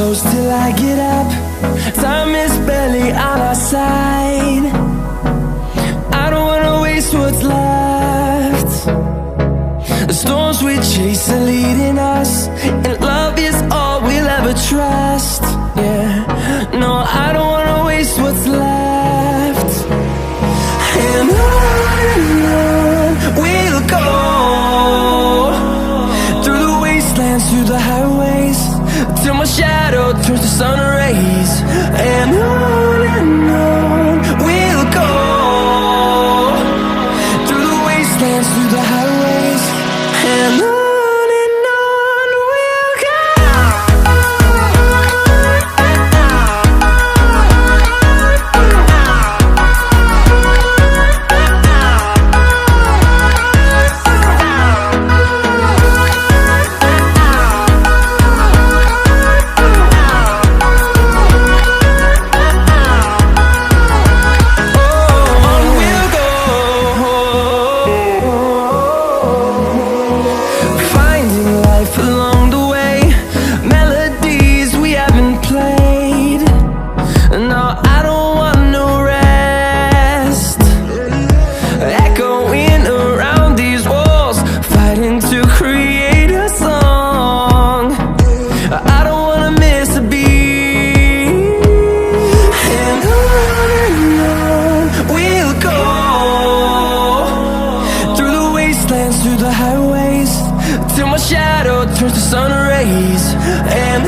close till I get up. Time is barely on our side. I don't wanna waste what's left. The storms we chase are leading us, and love is all we'll ever trust. Yeah, no, I don't wanna waste what's left. And on we'll go, through the wastelands, through the highways, till my shadow turns to sun rays. And on we'll go, through the wastelands, through the highways, and on we'll go. Through the highways, till my shadow turns to sun rays. And